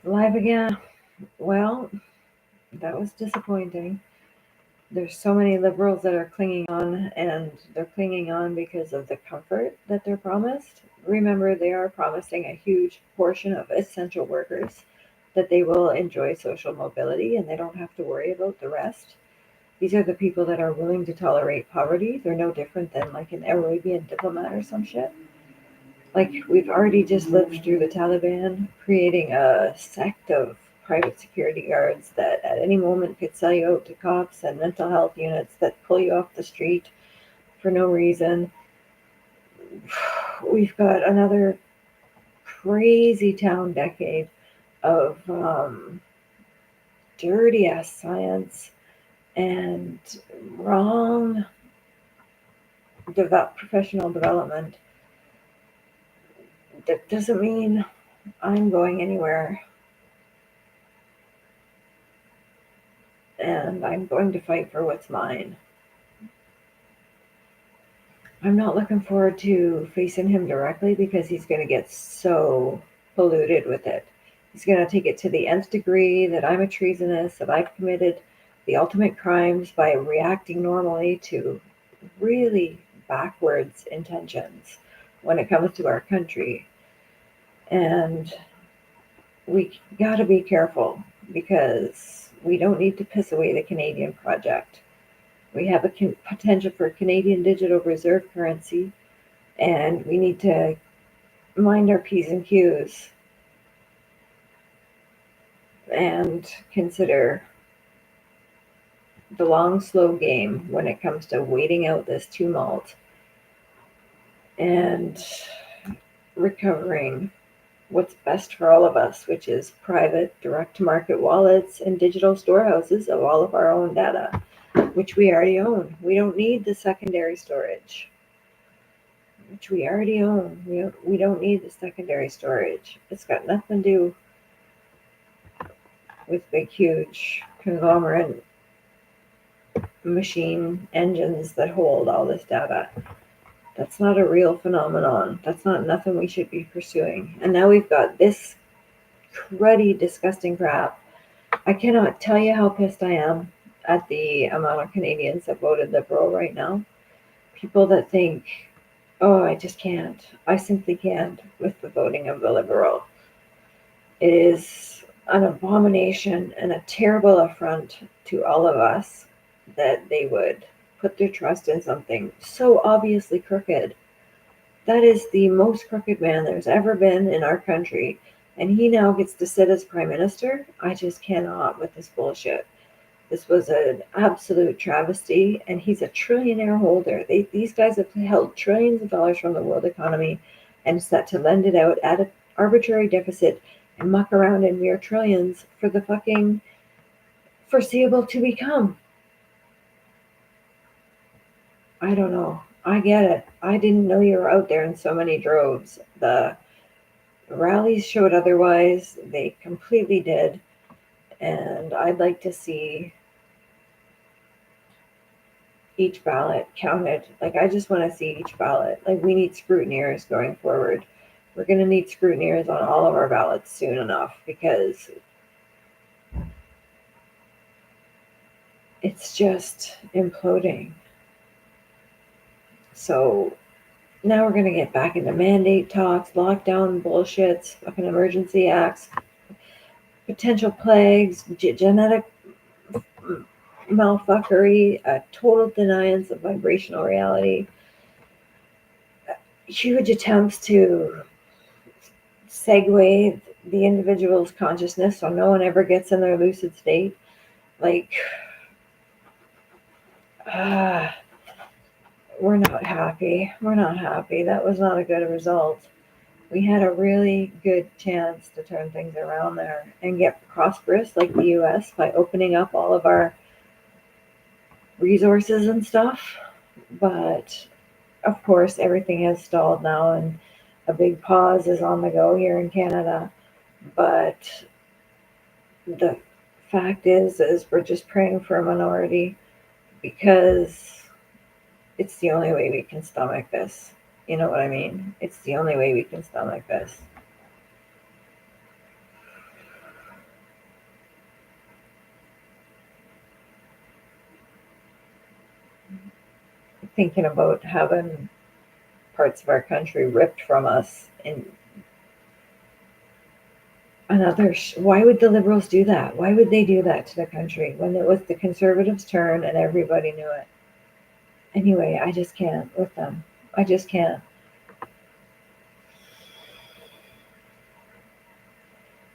Live again. Well, that was disappointing. There's so many liberals that are clinging on, and they're clinging on because of the comfort that they're promised. Remember, they are promising a huge portion of essential workers that they will enjoy social mobility and they don't have to worry about the rest. These are the people that are willing to tolerate poverty. They're no different than like an Arabian diplomat or some shit. Like, we've already just lived through the Taliban creating a sect of private security guards that at any moment could sell you out to cops and mental health units that pull you off the street for no reason. We've got another crazy town decade of dirty ass science and wrong professional development. That doesn't mean I'm going anywhere, and I'm going to fight for what's mine. I'm not looking forward to facing him directly because he's going to get so polluted with it. He's going to take it to the nth degree that I'm a treasonous, that I've committed the ultimate crimes by reacting normally to really backwards intentions when it comes to our country. And we got to be careful because we don't need to piss away the Canadian project. We have a potential for Canadian digital reserve currency, and we need to mind our P's and Q's and consider the long, slow game when it comes to waiting out this tumult and recovering what's best for all of us, which is private direct to market wallets and digital storehouses of all of our own data, which we already own. We don't need the secondary storage, which we already own. We don't need the secondary storage. It's got nothing to do with big, huge conglomerate machine engines that hold all this data. That's not a real phenomenon. That's not nothing we should be pursuing. And now we've got this cruddy, disgusting crap. I cannot tell you how pissed I am at the amount of Canadians that voted Liberal right now. People that think, oh, I just can't. I simply can't with the voting of the Liberal. It is an abomination and a terrible affront to all of us that they would put their trust in something so obviously crooked. That is the most crooked man there's ever been in our country, and he now gets to sit as prime minister. I just cannot with this bullshit. This was an absolute travesty, and he's a trillionaire holder. These guys have held trillions of dollars from the world economy and set to lend it out at an arbitrary deficit and muck around in mere trillions for the fucking foreseeable to become. I don't know. I get it. I didn't know you were out there in so many droves. The rallies showed otherwise. They completely did. And I'd like to see each ballot counted. Like, I just want to see each ballot. Like, we need scrutineers going forward. We're going to need scrutineers on all of our ballots soon enough because it's just imploding. So now we're going to get back into mandate talks, lockdown bullshits, fucking emergency acts, potential plagues, genetic malfuckery, a total deniance of vibrational reality, huge attempts to segue the individual's consciousness so no one ever gets in their lucid state. Like, we're not happy. We're not happy. That was not a good result. We had a really good chance to turn things around there and get prosperous like the US by opening up all of our resources and stuff. But of course, everything has stalled now, and a big pause is on the go here in Canada. But the fact is we're just praying for a minority because it's the only way we can stomach this. You know what I mean? It's the only way we can stomach this. Thinking about having parts of our country ripped from us and another. Why would the Liberals do that? Why would they do that to the country when it was the Conservatives' turn and everybody knew it? Anyway, I just can't with them. I just can't.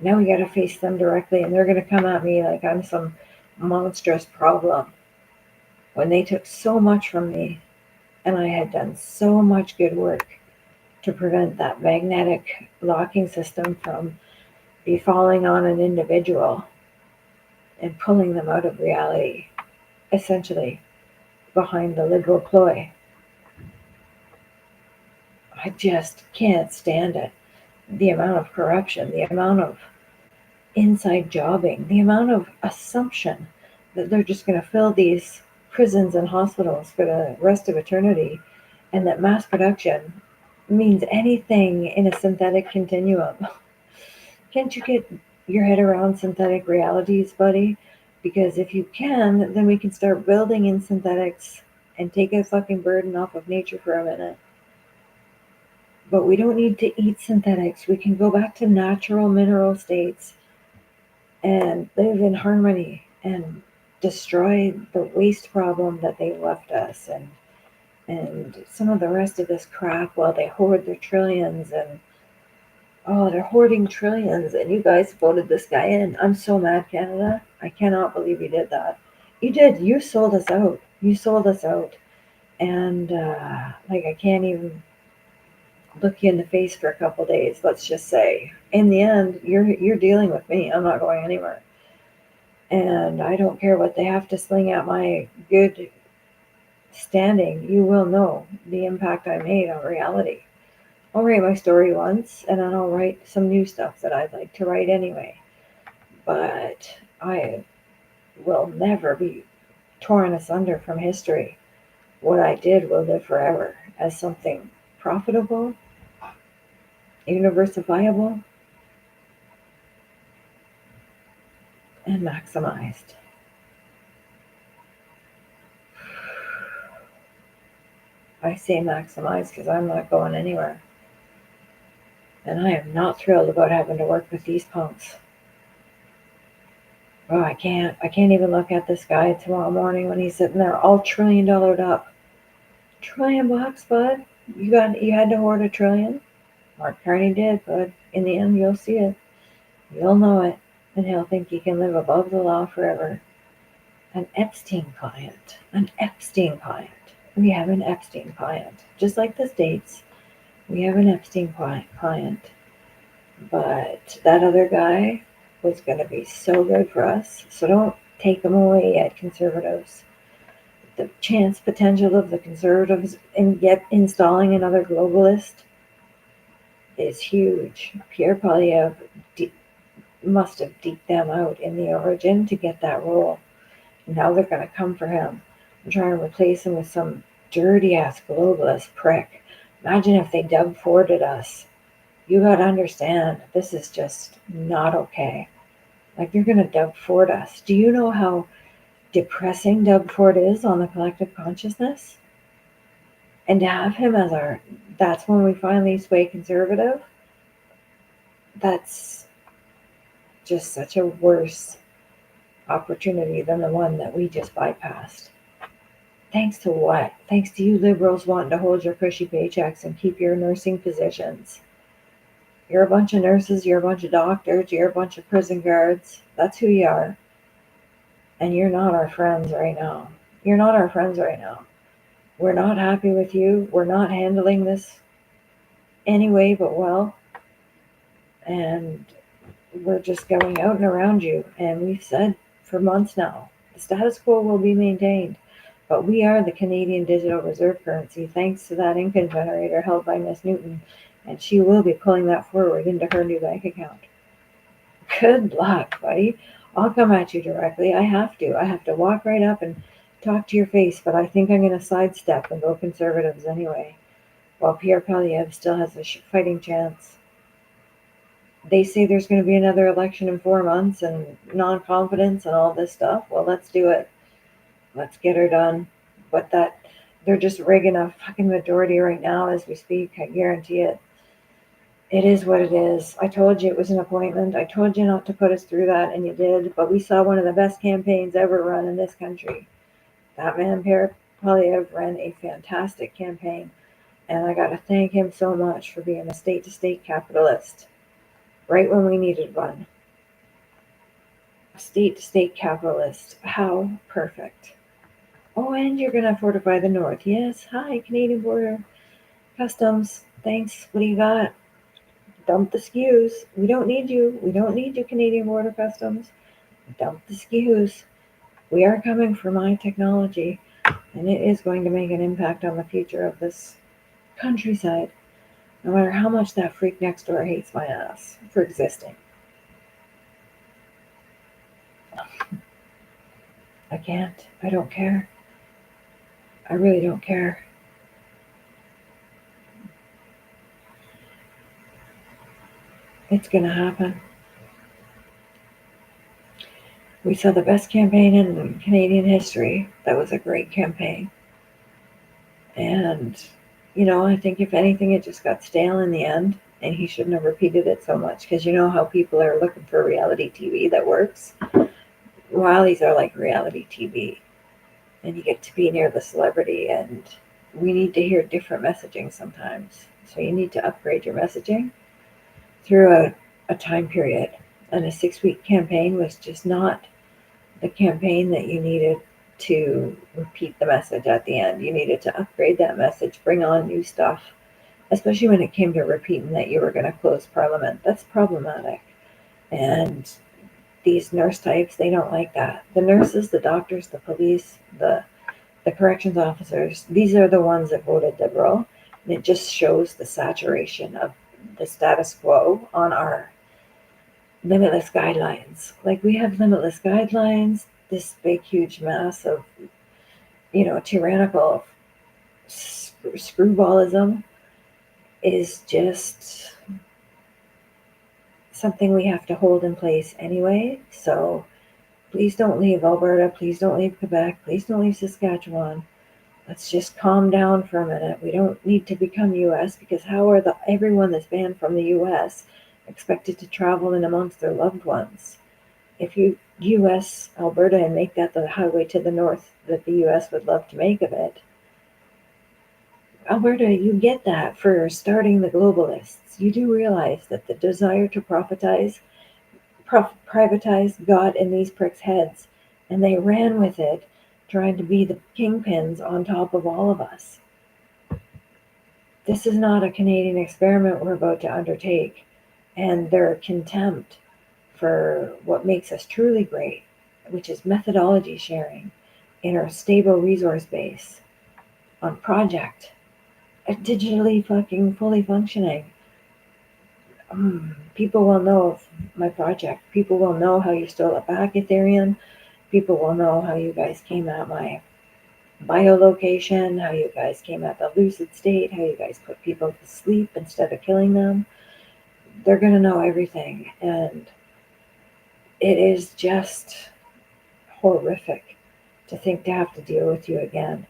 Now we got to face them directly, and they're going to come at me like I'm some monstrous problem when they took so much from me and I had done so much good work to prevent that magnetic locking system from befalling on an individual and pulling them out of reality, essentially, behind the liberal ploy. I just can't stand it. The amount of corruption, the amount of inside jobbing, the amount of assumption that they're just going to fill these prisons and hospitals for the rest of eternity, and that mass production means anything in a synthetic continuum. Can't you get your head around synthetic realities, buddy? Because if you can, then we can start building in synthetics and take a fucking burden off of nature for a minute. But we don't need to eat synthetics. We can go back to natural mineral states and live in harmony and destroy the waste problem that they left us and some of the rest of this crap while they hoard their trillions. And oh, they're hoarding trillions, and you guys voted this guy in. I'm so mad, Canada. I cannot believe you did that. You did. You sold us out. You sold us out. And like, I can't even look you in the face for a couple days. Let's just say, in the end, you're dealing with me. I'm not going anywhere, and I don't care what they have to sling at my good standing. You will know the impact I made on reality. I'll write my story once, and then I'll write some new stuff that I'd like to write anyway. But I will never be torn asunder from history. What I did will live forever as something profitable, universalifiable, and maximized. I say maximized because I'm not going anywhere. And I am not thrilled about having to work with these punks. Oh, I can't even look at this guy tomorrow morning when he's sitting there all $1 trillion up. $1 trillion, bud. You had to hoard $1 trillion. Mark Carney did, bud. In the end, you'll see it. You'll know it. And he'll think he can live above the law forever. An Epstein client. An Epstein client. We have an Epstein client. Just like the States, we have an Epstein client. But that other guy was going to be so good for us. So don't take him away yet, conservatives. The chance potential of the conservatives in installing another globalist is huge. Pierre Poilievre must have deeped them out in the origin to get that role. Now they're going to come for him and try and replace him with some dirty ass globalist prick. Imagine if they Doug Forded us. You got to understand, this is just not okay. Like, they're going to Doug Ford us. Do you know how depressing Doug Ford is on the collective consciousness? And to have him as that's when we finally sway conservative, that's just such a worse opportunity than the one that we just bypassed. Thanks to what? Thanks to you liberals wanting to hold your cushy paychecks and keep your nursing positions. You're a bunch of nurses, you're a bunch of doctors, you're a bunch of prison guards. That's who you are. And you're not our friends right now. You're not our friends right now. We're not happy with you. We're not handling this anyway but well. And we're just going out and around you. And we've said for months now, the status quo will be maintained. But we are the Canadian digital reserve currency, thanks to that income generator held by Miss Newton. And she will be pulling that forward into her new bank account. Good luck, buddy. I'll come at you directly. I have to walk right up and talk to your face, but I think I'm going to sidestep and go conservatives anyway. while Pierre Poilievre still has a fighting chance. They say there's going to be another election in 4 months and non-confidence and all this stuff. Well, let's do it. Let's get her done. But they're just rigging a fucking majority right now as we speak. I guarantee it. It is what it is. I told you it was an appointment. I told you not to put us through that, and you did. But we saw one of the best campaigns ever run in this country. That man, Pierre Poilievre, ran a fantastic campaign. And I got to thank him so much for being a state-to-state capitalist. Right when we needed one. State-to-state capitalist. How perfect. Oh, and you're going to fortify the North. Yes. Hi, Canadian Border Customs. Thanks. What do you got? Dump the SKUs. We don't need you. We don't need you, Canadian Border Customs. Dump the SKUs. We are coming for my technology, and it is going to make an impact on the future of this countryside, no matter how much that freak next door hates my ass for existing. I can't. I don't care. I really don't care. It's going to happen. We saw the best campaign in Canadian history. That was a great campaign. And, I think if anything, it just got stale in the end. And he shouldn't have repeated it so much. Because you know how people are looking for reality TV that works? Rallies are like reality TV. And you get to be near the celebrity. And we need to hear different messaging sometimes. So you need to upgrade your messaging through a time period. And a 6-week campaign was just not the campaign that you needed to repeat the message at the end. You needed to upgrade that message, bring on new stuff, especially when it came to repeating that you were going to close Parliament. That's problematic. And these nurse types, they don't like that. The nurses, the doctors, the police, the corrections officers, these are the ones that voted Liberal. And it just shows the saturation of the status quo on our limitless guidelines. Like, we have limitless guidelines, this big, huge mass of, tyrannical screwballism is just something we have to hold in place anyway. So please don't leave Alberta. Please don't leave Quebec. Please don't leave Saskatchewan. Let's just calm down for a minute. We don't need to become U.S. because how are everyone that's banned from the U.S. expected to travel in amongst their loved ones? If you U.S. Alberta and make that the highway to the north that the U.S. would love to make of it, Alberta, you get that for starting the globalists. You do realize that the desire to privatize got in these pricks' heads, and they ran with it, trying to be the kingpins on top of all of us. This is not a Canadian experiment we're about to undertake, and their contempt for what makes us truly great, which is methodology sharing in our stable resource base on project, digitally fucking fully functioning. People will know of my project. People will know how you stole it back, Ethereum. People will know how you guys came at my biolocation, how you guys came at the lucid state, how you guys put people to sleep instead of killing them. They're going to know everything. And it is just horrific to think to have to deal with you again.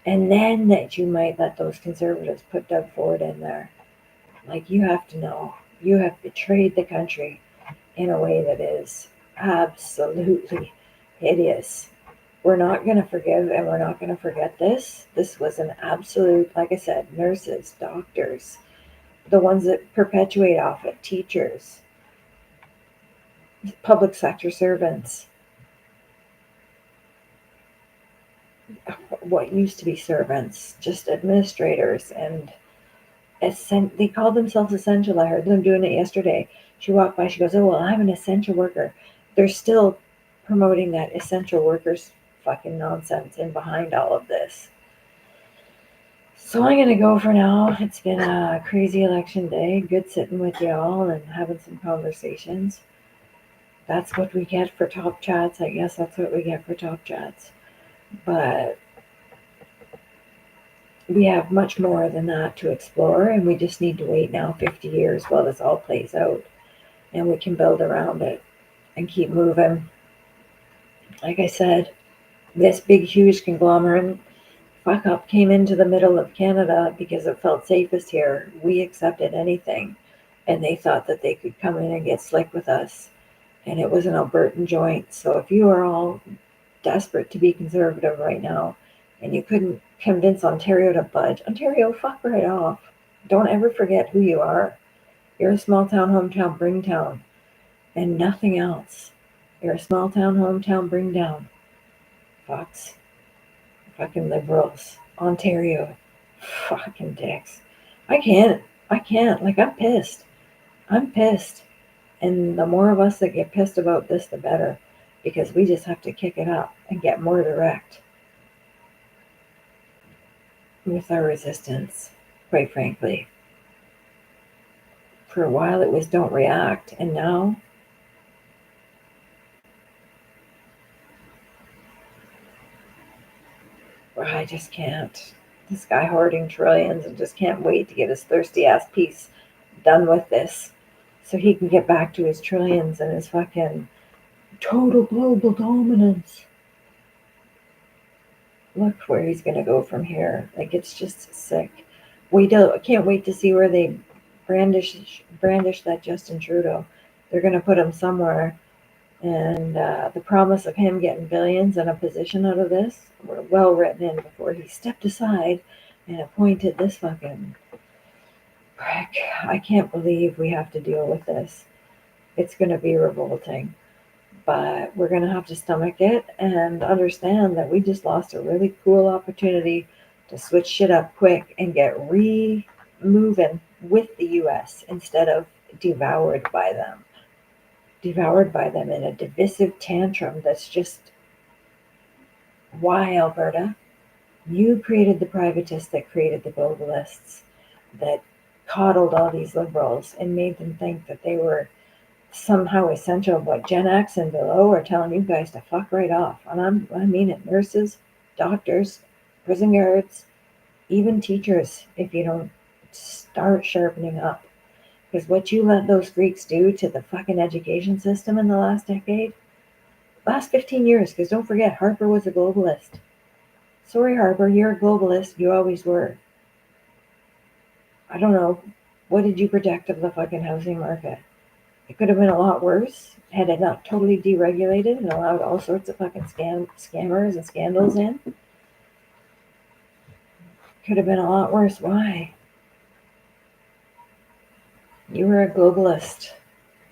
And then that you might let those conservatives put Doug Ford in there. Like, you have to know. You have betrayed the country in a way that is absolutely hideous. We're not going to forgive and we're not going to forget this. This was an absolute, like I said, nurses, doctors, the ones that perpetuate off it, teachers, public sector servants, what used to be servants, just administrators, and they called themselves essential. I heard them doing it yesterday. She walked by, she goes, "Oh, well, I'm an essential worker." They're still promoting that essential workers fucking nonsense in behind all of this. So I'm going to go for now. It's been a crazy election day. Good sitting with y'all and having some conversations. That's what we get for Top Chats. I guess that's what we get for Top Chats. But We have much more than that to explore, and we just need to wait now 50 years while this all plays out, and we can build around it and keep moving. Like I said, this big, huge conglomerate fuck up came into the middle of Canada because it felt safest here. We accepted anything, and they thought that they could come in and get slick with us. And it was an Albertan joint. So if you are all desperate to be conservative right now and you couldn't convince Ontario to budge, Ontario, fuck right off. Don't ever forget who you are. You're a small town, hometown, bring town, and nothing else. You're a small town, hometown, bring down. Fucks. Fucking liberals. Ontario. Fucking dicks. I can't. I can't. Like, I'm pissed. I'm pissed. And the more of us that get pissed about this, the better. Because we just have to kick it up and get more direct with our resistance, quite frankly. For a while it was don't react, and now I just can't. This guy hoarding trillions and just can't wait to get his thirsty ass piece done with this so he can get back to his trillions and his fucking total global dominance. Look where he's gonna go from here. Like, it's just sick. I can't wait to see where they brandish that Justin Trudeau. They're gonna put him somewhere, and the promise of him getting billions and a position out of this were well written in before he stepped aside and appointed this fucking prick. I can't believe we have to deal with this. It's gonna be revolting. But we're going to have to stomach it and understand that we just lost a really cool opportunity to switch shit up quick and get moving with the US instead of devoured by them. Devoured by them in a divisive tantrum that's just, why, Alberta? You created the privatists that created the globalists that coddled all these liberals and made them think that they were somehow essential, but Gen X and below are telling you guys to fuck right off. And I mean it. Nurses, doctors, prison guards, even teachers, if you don't start sharpening up. Because what you let those freaks do to the fucking education system in the last 15 years, because don't forget, Harper was a globalist. Sorry, Harper, you're a globalist. You always were. I don't know. What did you protect of the fucking housing market? It could have been a lot worse had it not totally deregulated and allowed all sorts of fucking scammers and scandals in. Could have been a lot worse. Why? You were a globalist,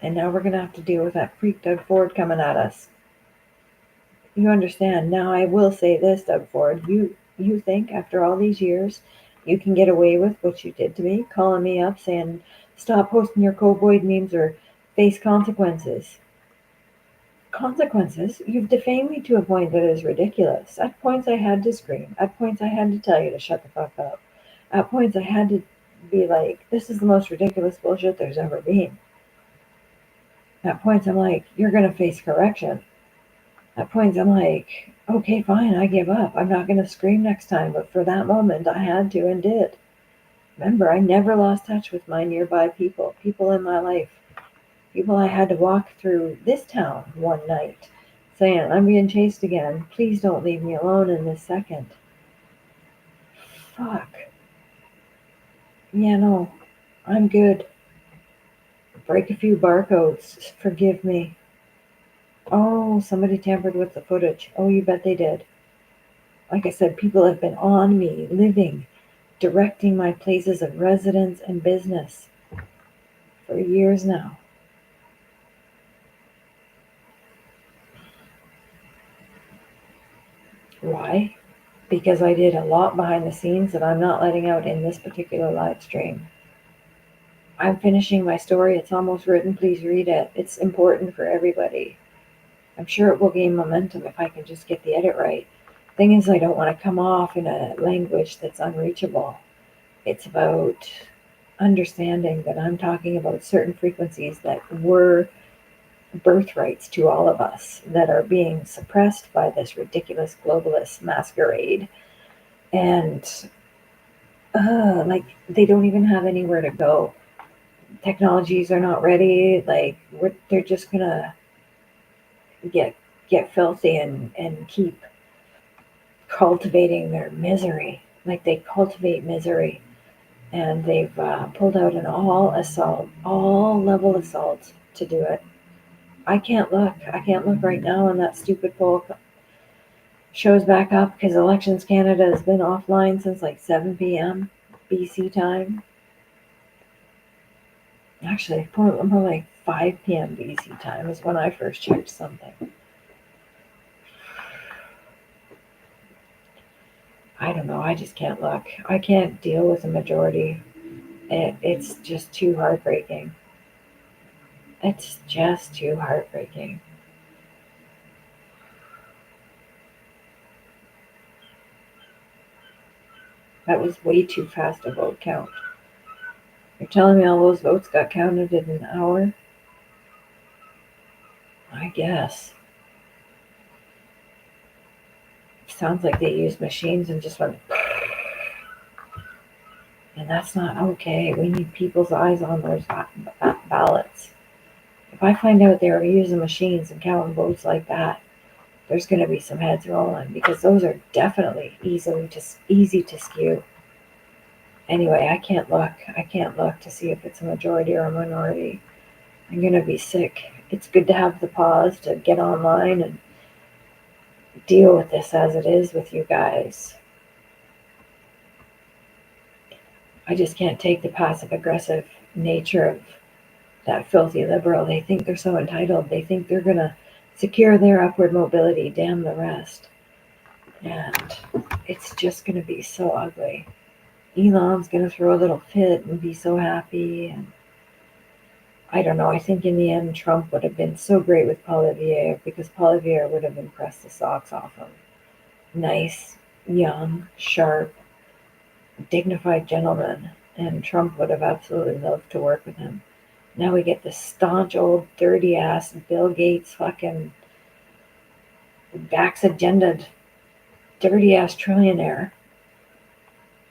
and now we're going to have to deal with that freak Doug Ford coming at us. You understand. Now I will say this, Doug Ford. You think after all these years you can get away with what you did to me, calling me up saying, stop posting your cowboy memes or face consequences. Consequences? You've defamed me to a point that is ridiculous. At points I had to scream. At points I had to tell you to shut the fuck up. At points I had to be like, this is the most ridiculous bullshit there's ever been. At points I'm like, you're gonna face correction. At points I'm like, okay, fine, I give up. I'm not gonna scream next time, but for that moment I had to and did. Remember, I never lost touch with my nearby people in my life. People I had to walk through this town one night saying, I'm being chased again. Please don't leave me alone in this second. Fuck. Yeah, no, I'm good. Break a few barcodes. Forgive me. Oh, somebody tampered with the footage. Oh, you bet they did. Like I said, people have been on me, living, directing my places of residence and business for years now. Why? Because I did a lot behind the scenes that I'm not letting out in this particular live stream. I'm finishing my story. It's almost written. Please read it. It's important for everybody. I'm sure it will gain momentum if I can just get the edit right. Thing is, I don't want to come off in a language that's unreachable. It's about understanding that I'm talking about certain frequencies that were birthrights to all of us that are being suppressed by this ridiculous globalist masquerade. And like they don't even have anywhere to go. Technologies are not ready. Like they're just gonna get get filthy and keep cultivating their misery. Like they cultivate misery, and they've pulled out an all level assault to do it. I can't look. I can't look right now, and that stupid poll shows back up because Elections Canada has been offline since like 7 p.m. BC time. Actually, more like 5 p.m. BC time is when I first checked something. I don't know. I just can't look. I can't deal with a majority. It's just too heartbreaking. It's just too heartbreaking. That was way too fast a vote count. You're telling me all those votes got counted in an hour? I guess. Sounds like they used machines and just went. And that's not okay. We need people's eyes on those ballots. If I find out they were using machines and counting votes like that, there's going to be some heads rolling because those are definitely easy to skew. Anyway, I can't look. I can't look to see if it's a majority or a minority. I'm going to be sick. It's good to have the pause to get online and deal with this as it is with you guys. I just can't take the passive aggressive nature of that filthy liberal. They think they're so entitled. They think they're going to secure their upward mobility, damn the rest. And it's just going to be so ugly. Elon's going to throw a little fit and be so happy. And I don't know. I think in the end, Trump would have been so great with Poilievre because Poilievre would have impressed the socks off him. Nice, young, sharp, dignified gentleman. And Trump would have absolutely loved to work with him. Now we get this staunch old dirty ass Bill Gates fucking backs agendaed dirty ass trillionaire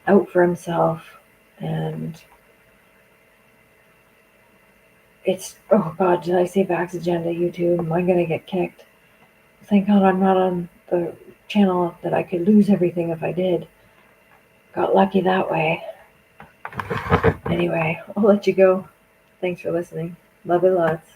out for himself, and it's, oh god, did I say backs agenda? YouTube, am I gonna get kicked? Thank god I'm not on the channel that I could lose everything if I did. Got lucky that way. Anyway, I'll let you go. Thanks for listening. Love you lots.